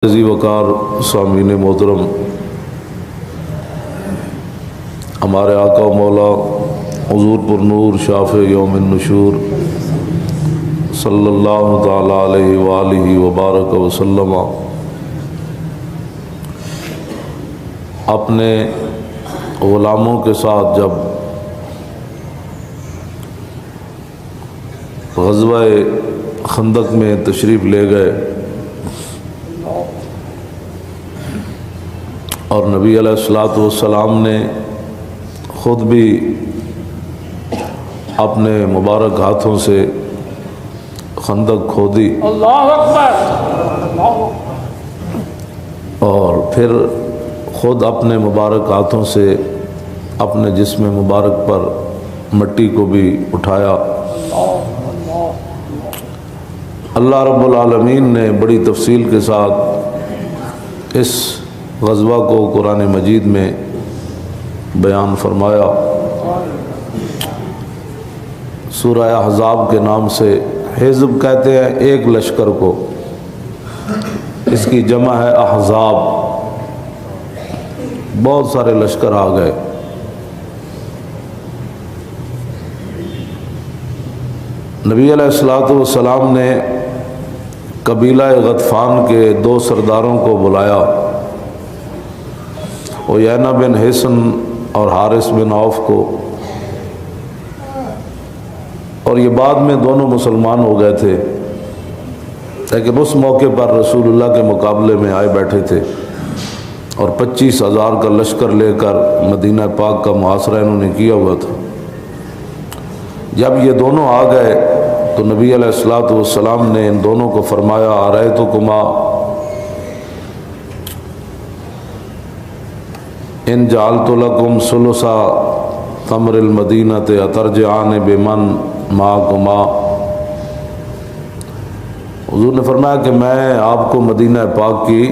عزیز وقار سامعین محترم، ہمارے آقا و مولا حضور پر نور شافع یوم النشور صلی اللہ تعالی علیہ وآلہ وبارک وسلم اپنے غلاموں کے ساتھ جب غزوہ خندق میں تشریف لے گئے اور نبی علیہ الصلوۃ والسلام نے خود بھی اپنے مبارک ہاتھوں سے خندق کھودی اللہ اکبر، اور پھر خود اپنے مبارک ہاتھوں سے اپنے جسم مبارک پر مٹی کو بھی اٹھایا۔ اللہ رب العالمین نے بڑی تفصیل کے ساتھ اس غزوہ کو قرآن مجید میں بیان فرمایا۔ سورہ احزاب کے نام سے حزب کہتے ہیں ایک لشکر کو، اس کی جمع ہے احزاب، بہت سارے لشکر آ گئے۔ نبی علیہ الصلوۃ والسلام نے قبیلہ غطفان کے دو سرداروں کو بلایا، عیینہ بن حصن اور حارث بن عوف کو، اور یہ بعد میں دونوں مسلمان ہو گئے تھے، لیکن اس موقع پر رسول اللہ کے مقابلے میں آئے بیٹھے تھے اور 25,000 کا لشکر لے کر مدینہ پاک کا محاصرہ انہوں نے کیا ہوا تھا۔ جب یہ دونوں آ گئے تو نبی علیہ الصلوۃ والسلام نے ان دونوں کو فرمایا، ارأیتکما ان جعلت لکم ثلث تمر المدینۃ اترجعان بمن معکما۔ حضور نے فرمایا کہ میں آپ کو مدینہ پاک کی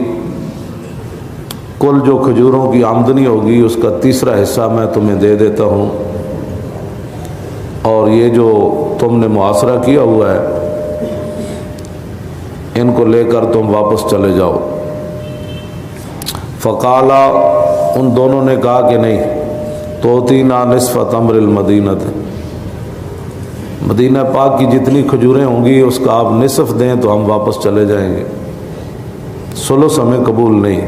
کل جو کھجوروں کی آمدنی ہوگی اس کا تیسرا حصہ میں تمہیں دے دیتا ہوں، اور یہ جو تم نے محاصرہ کیا ہوا ہے ان کو لے کر تم واپس چلے جاؤ۔ فقالا، ان دونوں نے کہا کہ نہیں، توتینا نصف تمر المدینۃ، مدینہ پاک کی جتنی کھجوریں ہوں گی اس کا آپ نصف دیں تو ہم واپس چلے جائیں گے، ثلث ہمیں قبول نہیں۔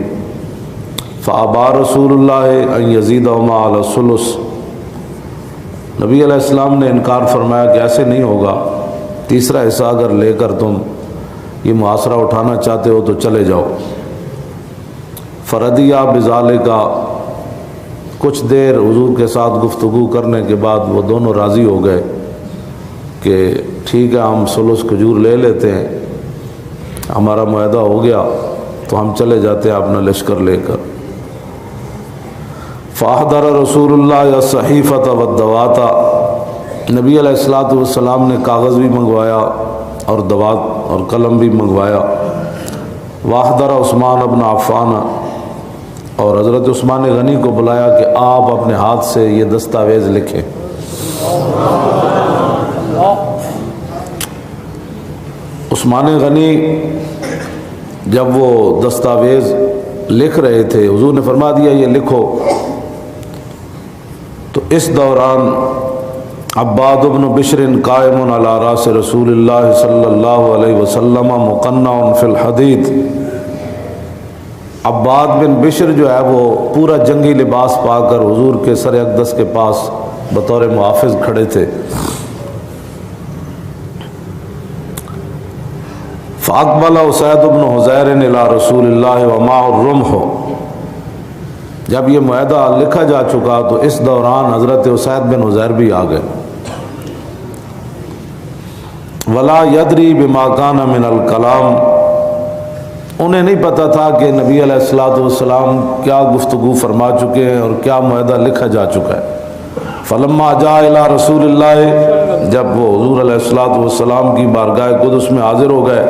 فابا رسول اللہ ان یزیدہما علی الثلث، نبی علیہ السلام نے انکار فرمایا کہ ایسے نہیں ہوگا، تیسرا حصہ اگر لے کر تم یہ محاصرہ اٹھانا چاہتے ہو تو چلے جاؤ۔ فردیہ بذالک، کچھ دیر حضور کے ساتھ گفتگو کرنے کے بعد وہ دونوں راضی ہو گئے کہ ٹھیک ہے، ہم ثلث کھجور لے لیتے ہیں، ہمارا معاہدہ ہو گیا تو ہم چلے جاتے ہیں اپنا لشکر لے کر۔ فاحضر رسول اللہ الصحیفۃ والدوات، نبی علیہ الصلوۃ والسلام نے کاغذ بھی منگوایا اور دوات اور قلم بھی منگوایا۔ واحضر عثمان بن عفان، اور حضرت عثمان غنی کو بلایا کہ آپ اپنے ہاتھ سے یہ دستاویز لکھیں۔ عثمان غنی جب وہ دستاویز لکھ رہے تھے، حضور نے فرما دیا یہ لکھو، تو اس دوران عباد بن بشر قائم علی راس رسول اللہ صلی اللہ علیہ وسلم مقنع فی الحدید، عباد بن بشر جو ہے وہ پورا جنگی لباس پا کر حضور کے سر اقدس کے پاس بطور محافظ کھڑے تھے۔ فاقبل اسید بن حضیر الی رسول اللہ ومعہ الرمح، جب یہ معاہدہ لکھا جا چکا تو اس دوران حضرت اسید بن حضیر بھی آ گئے۔ ولا یدری بما کان من الکلام، انہیں نہیں پتہ تھا کہ نبی علیہ الصلوۃ والسلام کیا گفتگو فرما چکے ہیں اور کیا معاہدہ لکھا جا چکا ہے۔ فلما جاء الی رسول اللہ، جب وہ حضور علیہ الصلوۃ والسلام کی بارگاہ قدس میں حاضر ہو گئے،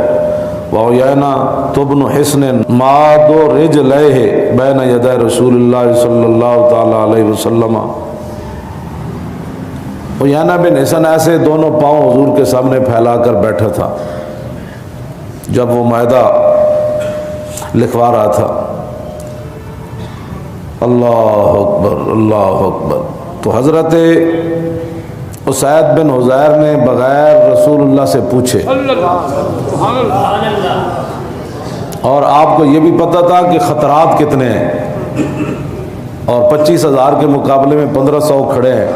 وعیینہ بن حصن ماد رجلیہ بین یدی رسول اللہ صلی اللہ تعالی علیہ وسلم، عیینہ بن حصن ایسے دونوں پاؤں حضور کے سامنے پھیلا کر بیٹھا تھا۔ جب وہ معاہدہ لکھوا رہا تھا۔ اللہ اکبر اللہ اکبر۔ تو حضرت اسید بن حضیر نے بغیر رسول اللہ سے پوچھے، اور آپ کو یہ بھی پتہ تھا کہ خطرات کتنے ہیں، اور 25,000 کے مقابلے میں 1500 کھڑے ہیں،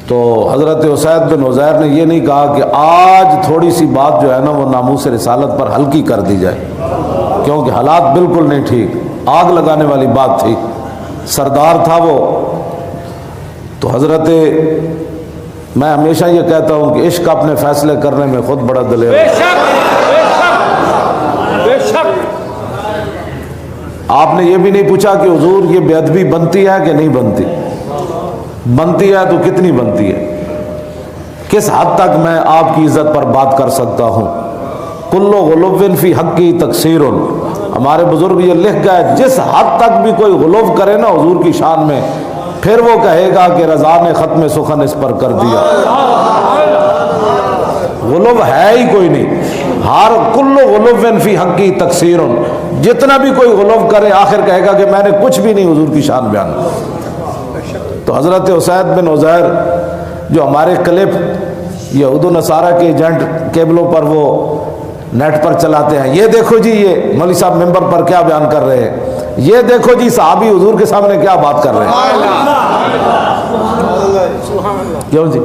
تو حضرت اسید بن حضیر نے یہ نہیں کہا کہ آج تھوڑی سی بات جو ہے نا وہ ناموس رسالت پر ہلکی کر دی جائے، کیونکہ حالات بالکل نہیں ٹھیک، آگ لگانے والی بات تھی، سردار تھا وہ۔ تو حضرت، میں ہمیشہ یہ کہتا ہوں کہ عشق اپنے فیصلے کرنے میں خود بڑا دلیر ہے۔ آپ نے یہ بھی نہیں پوچھا کہ حضور یہ بے ادبی بنتی ہے کہ نہیں بنتی، بنتی ہے تو کتنی بنتی ہے، کس حد تک میں آپ کی عزت پر بات کر سکتا ہوں۔ کل غلو فی حقی تقصیر، ہمارے بزرگ یہ لکھ گئے جس حد تک بھی کوئی غلو کرے نا حضور کی شان میں، پھر وہ کہے گا کہ رضا نے ختم سخن اس پر کر دیا۔ غلو ہے ہی کوئی نہیں، ہر کل غلو فی حقی تقصیر، جتنا بھی کوئی غلو کرے آخر کہے گا کہ میں نے کچھ بھی نہیں حضور کی شان بیان۔ تو حضرت اسید بن حضیر جو ہمارے کلپ یہود و نصارہ کے ایجنٹ کیبلوں پر وہ نیٹ پر چلاتے ہیں، یہ دیکھو جی یہ مولوی صاحب ممبر پر کیا بیان کر رہے ہیں، یہ دیکھو جی صحابی حضور کے سامنے کیا بات کر رہے ہیں، کیوں جی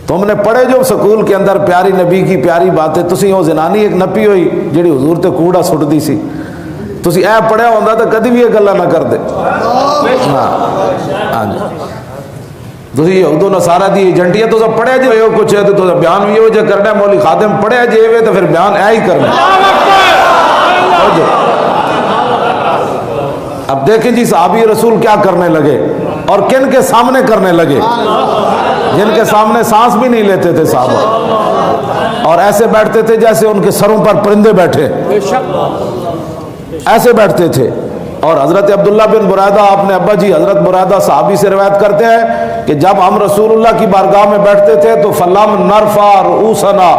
تم نے پڑھے جو سکول کے اندر پیاری نبی کی پیاری باتیں، تسی وہ زنانی ایک نپی ہوئی جڑی حضور تے کوڑا سٹ دی سی، تسی اے پڑھیا ہوندا تو کدی بھی یہ گلا نہ کر دے۔ ہاں جی، تسی یہود و نصارہ دی ایجنٹی ہے، تو سب پڑھیا جی وہ کچھ ہے تو بیان بھی ہو جے کرنا ہے، مولوی خادم پڑھیا جی ہوئے تو پھر بیان اے ہی کرنا ہے۔ اب دیکھیں جی صحابی رسول کیا کرنے لگے اور کن کے سامنے کرنے لگے، جن کے سامنے سانس بھی نہیں لیتے تھے صحابہ، اور ایسے بیٹھتے تھے جیسے ان کے سروں پر پرندے بیٹھے، ایسے بیٹھتے تھے۔ اور حضرت عبداللہ بن برائدہ، آپ نے ابا جی حضرت برائدہ صحابی سے روایت کرتے ہیں کہ جب ہم رسول اللہ کی بارگاہ میں بیٹھتے تھے تو فلم نرفع رؤوسنا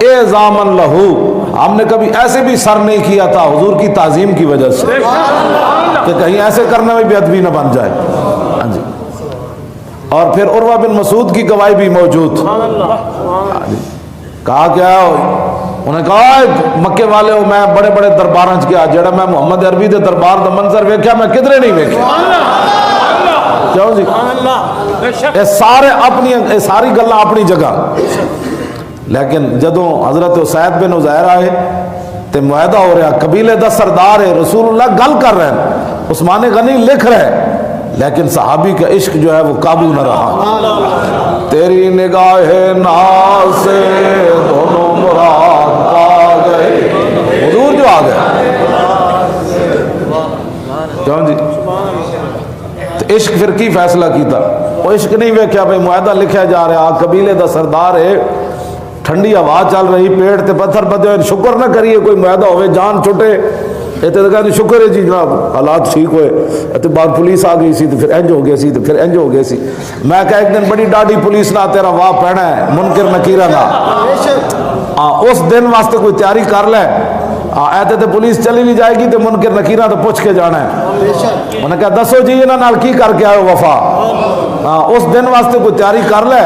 اعظاما لہو، ہم نے کبھی ایسے بھی سر نہیں کیا تھا حضور کی تعظیم کی وجہ سے، کہ کہیں ایسے کرنے میں بے ادبی نہ بن جائے۔ ہاں جی، اور پھر عروہ بن مسعود کی گواہی بھی موجود، کہا کیا، انہیں کہا مکے والے ہو، میں بڑے بڑے درباراں چ گیا، جڑا میں محمد عربی دے دربار دا منظر ویکھیا میں کدھرے نہیں ویکھیا۔ کیوں جی، یہ سارے اپنی ساری گلاں اپنی جگہ، لیکن جدوں حضرت اسید بن حضیر آئے تے معاہدہ ہو رہا، قبیلے دا سردار ہے، رسول اللہ گل کر رہے ہیں، عثمان غنی لکھ رہے، لیکن صحابی کا عشق جو ہے وہ قابو نہ رہا۔ تیری نگاہ ناز سے دونوں مراد پا گئے، حضور جو آ گئے۔ کیوں جی، تو عشق پھر کی فیصلہ کیتا، وہ عشق نہیں ویکھیا بھائی معاہدہ لکھیا جا رہا، قبیلے دا سردار ہے، ٹھنڈی ہوا چل رہی، پیڑ تے پتھر بدے ہوئے، شکر نہ کریے کوئی معاہدہ ہوئے جان چھٹے، یہ تو کہتے شکر ہے جی جناب حالات ٹھیک ہوئے، تو بعد پولیس آ گئی سی تو پھر انج ہو گیا سی، تو پھر انج ہو گیا سی۔ میں کہا ایک دن بڑی ڈاڈی پولیس نہ تیرا واہ پینا ہے، منکر نکیرہ نہ، اس دن واسطے کوئی تیاری کر لے، ایتے تے پولیس چلی نہیں جائے گی تو منکر نکیرہ تو پوچھ کے جانا ہے۔ انہوں نے کہا دسو جی انہاں نال کی کر کے آئے وفا، اس دن واسطے کوئی تیاری کر لے،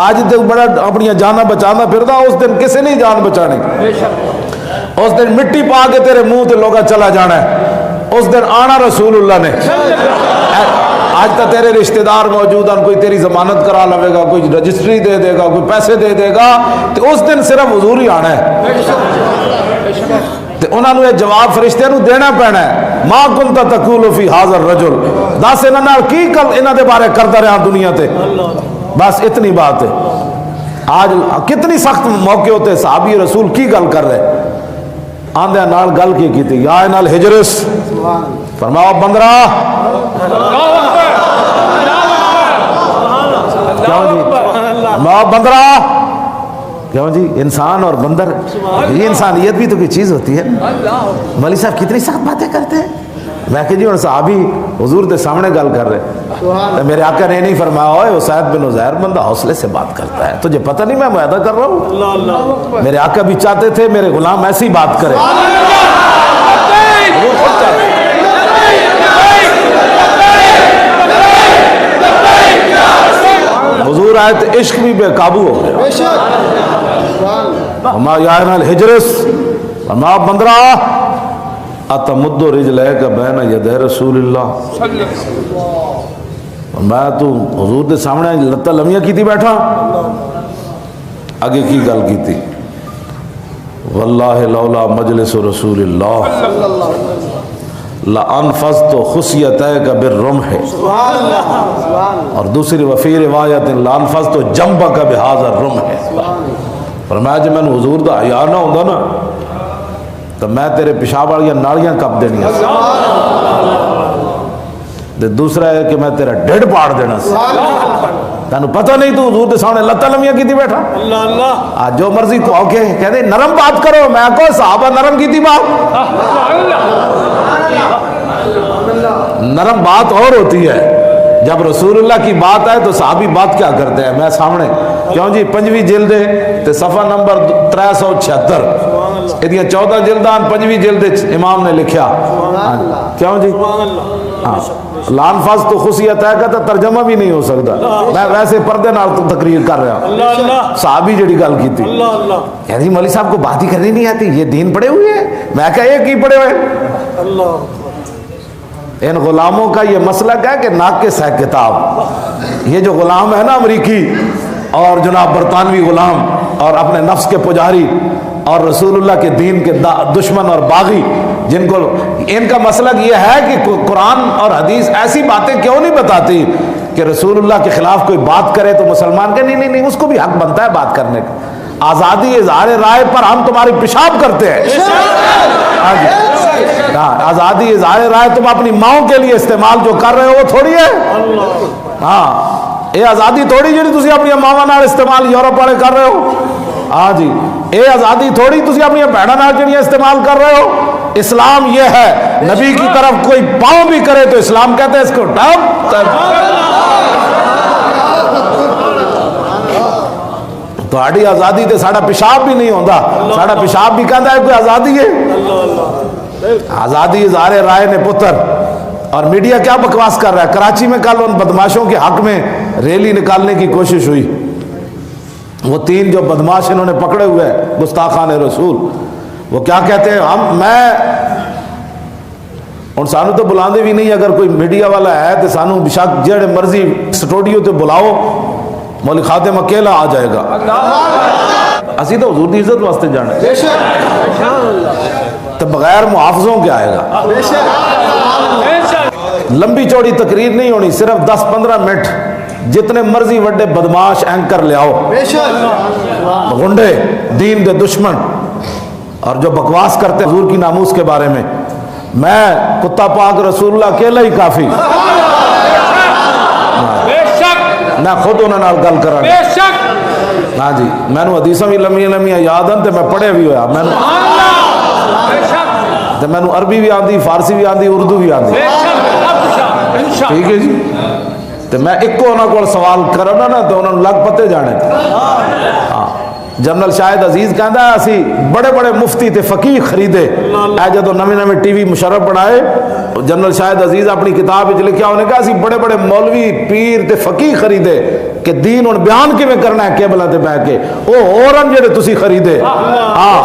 آج تے بڑا اپنی جانا بچانا پھردا، اس دن کسے نہیں جان بچانی، اس دن مٹی پا کے تیرے منہ تے لوگا چلا جانا ہے، اس دن آنا رسول اللہ نے۔ آج تک تیرے رشتہ دار موجود ہیں، کوئی تیری ضمانت کرا لوے گا، کوئی رجسٹری دے دے گا، کوئی پیسے دے دے گا، تو اس دن صرف حضور ہی آنا ہے۔ تو انہوں نے جواب فرشتے نو دینا پینا ہے، ما کنت تقول فی ھذا الرجل، دس انہاں نال کی کل انہاں دے بارے کردا رہا دنیا تے، بس اتنی بات ہے۔ آج کتنی سخت موقع ہوتے، صحابی رسول کی گل کر رہے، آندے نال گل کی تھی، یا نال ہجرس، فرماؤ بندرا، کیوں جی فرماؤ بندرا، کیوں جی انسان اور بندر، یہ انسانیت بھی تو کوئی چیز ہوتی ہے۔ مولوی صاحب کتنی سخت باتیں کرتے ہیں، میں کہ جی اور صحابی حضور کے سامنے گل کر رہے، تو میرے آقا نے نہیں فرمایا اوے اسید بن عزیر بندہ حوصلے سے بات کرتا ہے، تجھے پتہ نہیں میں معاہدہ کر رہا ہوں؟ میرے آقا بھی چاہتے تھے میرے غلام ایسی بات کرے۔ حضور آئے تو عشق بھی بے قابو ہو گیا۔ وما یعن الحجرس وما بندرا اتمد رجلیک بین یدی رسول اللہ، میں تو حضور دے سامنے لتاں لمیاں کیتی بیٹھا، آگے کی گل کیتی، واللہ لولا مجلس رسول اللہ لانفذت خصیتیک بالرمح، اور دوسری وفی روایت لانفذت جنبک بہذا الرمح، فرمایا جب میں حضور دا حیا نہ ہوندا نا تو میں تیرے پیشاب والیاں نالیاں کپ دینیاں، دوسرا ہے کہ میں تیرا ڈیڑھ پاڑ دینا سی، تینوں پتہ نہیں تو حضور دے سامنے لتاں لمیاں کیتی بیٹھا۔ آج جو مرضی تو آکے کہہ دے نرم بات کرو، میں کہو صحابہ نرم کیتی بات، نرم بات اور ہوتی ہے، جب رسول اللہ کی بات آئے تو صحابی بات کیا کرتے ہیں، میں سامنے کیوں جی 5ویں جلد تے صفحہ نمبر 376 ادیاں 14 جلدان 5ویں جلد امام نے لکھیا، کیوں جی لانفاظ تو خصیت ہے کہ ترجمہ بھی نہیں ہو سکتا، میں ویسے پردے نال تقریر کر رہا، صحابی جڑی گل کی تھی یعنی مولوی صاحب کو بات ہی کرنی نہیں آتی، یہ دین پڑے ہوئے ہیں، میں کہا ایک ہی پڑے ہوئے۔ ان غلاموں کا یہ مسلک ہے کہ ناقص ہے کتاب، یہ جو غلام ہے نا امریکی اور جناب برطانوی غلام اور اپنے نفس کے پجاری اور رسول اللہ کے دین کے دشمن اور باغی، جن کو ان کا مسلک یہ ہے کہ قرآن اور حدیث ایسی باتیں کیوں نہیں بتاتی کہ رسول اللہ کے خلاف کوئی بات کرے تو مسلمان کہ نہیں اس کو بھی حق بنتا ہے بات کرنے کا، آزادی اظہار رائے پر ہم تمہاری پیشاب کرتے ہیں، آزادی اظہار رائے تم اپنی ماؤں کے لیے استعمال جو کر رہے ہو وہ تھوڑی ہے، ہاں یہ آزادی تھوڑی جی تسی اپنی ماواں نال استعمال یورپ والے کر رہے ہو، ہاں جی یہ آزادی تھوڑی تسی اپنی بہناں نال جڑیاں استعمال کر رہے ہو۔ اسلام یہ ہے نبی کی طرف کوئی پاؤں بھی کرے تو اسلام کہتے ہیں اس کو ڈب، تہاڈی آزادی تے ساڈا پیشاب بھی نہیں ہوندا، ساڈا پیشاب بھی کہندا ہے کوئی آزادی ہے، آزادی اظہار رائے نے پتر، اور میڈیا کیا بکواس کر رہا ہے، کراچی میں کل ان بدماشوں کے حق میں ریلی نکالنے کی کوشش ہوئی، وہ 3 جو بدماش انہوں نے پکڑے ہوئے ہیں گستاخان رسول، وہ کیا کہتے ہیں میں اور سانو تو بلاندے بھی نہیں، اگر کوئی میڈیا والا ہے تو سانو بشک جڑے مرضی سٹوڈیو تے بلاؤ، مولوی خادم اکیلا آ جائے گا، اسی تو حضور دی عزت واسطے جانا ہے تو بغیر محافظوں کے آئے گا، لمبی چوڑی تقریر نہیں ہونی، صرف 10-15 منٹ، جتنے مرضی وڈے بدماش اینکر لے آؤ، غنڈے دین دے دشمن اور جو بکواس کرتے حضور کی ناموس کے بارے میں، میں کتا پاک رسول اللہ اکیلا ہی کافی، میں خود انہوں نے گل کرا، ہاں جی میں نے حدیثاں بھی لمیاں یاد ہیں تے میں پڑھے بھی ہویا، میں نے عربی بھی آندی، فارسی بھی آندی، اردو بھی آندی، ٹھیک ہے جی، تو میں ایک کو انہوں کو سوال کرنا نا تو انہوں نے لگ پتے جانے تھے، جنرل شاہد عزیز کہندا ہے اسی بڑے بڑے مفتی تے فقیہ خریدے، اے جدو نویں ٹی وی مشرف بنائے، جنرل شاہد عزیز اپنی کتاب وچ لکھیا انہوں نے کہا اسی بڑے بڑے مولوی پیر تے فقیہ خریدے کہ دین ہن بیان کیویں کرنا ہے کیبلاں تے بیٹھ کے، او ہورن جڑے تسی خریدے، ہاں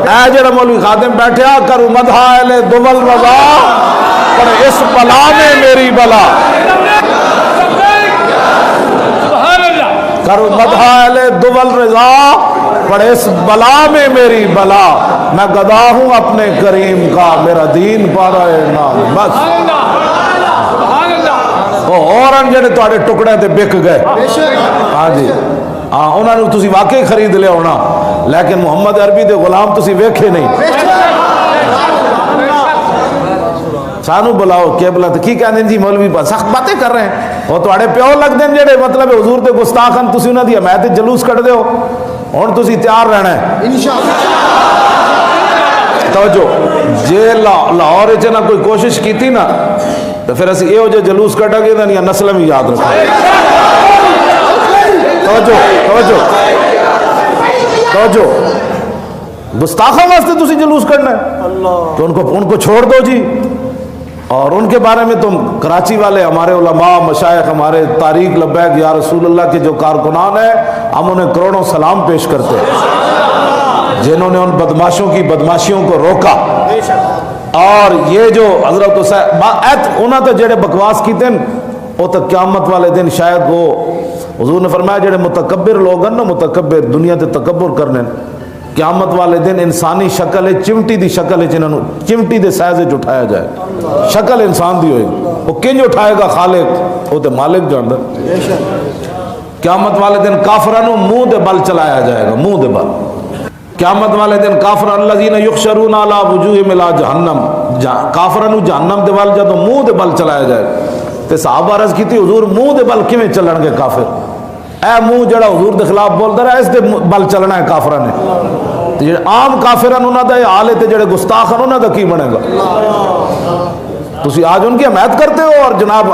اے جڑا مولوی خادم بیٹھیا کرو مدح اہل دول رضا پر اس بلا میں میری بلا، کرو مدح اہل دول رضا پر اس بلا میں میری بلا، میں گدا ہوں اپنے کریم کا میرا دین پارا ہے نام، بس اور جڑے تواڈے ٹکڑے تے بک گئے، ہاں جی ہاں انہاں نوں تسی واقعی خرید لیا ہونا، لیکن محمد عربی دے غلام تسی ویکھے نہیں، سانو بلاؤ کیبلا تے کی کہندے جی مولوی سخت باتیں کر رہے ہیں، وہ تواڈے پیو لگ دین جڑے مطلب حضور دے گستاخ ہیں، تسی انہاں دی حمایت جلوس کڈ دیو، ہن تسی تیار رہنا ہے انشاءاللہ، توجہ جے لاہور وچ نہ کوئی کوشش کیتی نا تو پھر اسی یہ جلوس کٹا گے یا نسل بھی یاد رکھا. توجہ توجہ توجہ, گستاخوں واسطے تسی جلوس کرنا ہے تو ان کو چھوڑ دو جی. اور ان کے بارے میں تم کراچی والے ہمارے علماء مشائخ ہمارے طارق لبیک یا رسول اللہ کے جو کارکنان ہیں, ہم انہیں کروڑوں سلام پیش کرتے ہیں جنہوں نے ان بدماشوں کی بدماشیوں کو روکا. اور یہ جو حضرت انہوں نے جڑے بکواس کیتے ہیں وہ تو قیامت والے دن شاید وہ حضور نے فرمایا جڑے متکبر لوگ ہیں نا, متکبر دنیا تے تکبر کرنے, قیامت والے دن انسانی شکل ہے چمٹی دی شکل ہے, جنہوں چمٹی دے سائز اٹھایا جائے, شکل انسان دی ہوئے گی, وہ کنج اٹھائے گا خالق, وہ تے مالک جاندا. قیامت والے دن کافرانو منہ دے بل چلایا جائے گا, منہ دے بل. قیامت والے دن کافران الذین یحشرون علی وجوہہم الی جہنم, کافرانو جہنم دے بل جدوں منہ دے بل چلایا جائے گا. تے صحابہ عرض کیتی حضور منہ دے بل کیویں چلن گے کافر؟ اے منہ جڑا حضور دے خلاف بولدا رہا اس دے بل چلنا ہے کافراں نے. تے جڑے عام کافران انہاں دا حال ہے تے جڑے گستاخ ہیں انہاں دا کی بنے گا؟ تسی آج ان کی حمایت کرتے ہو اور جناب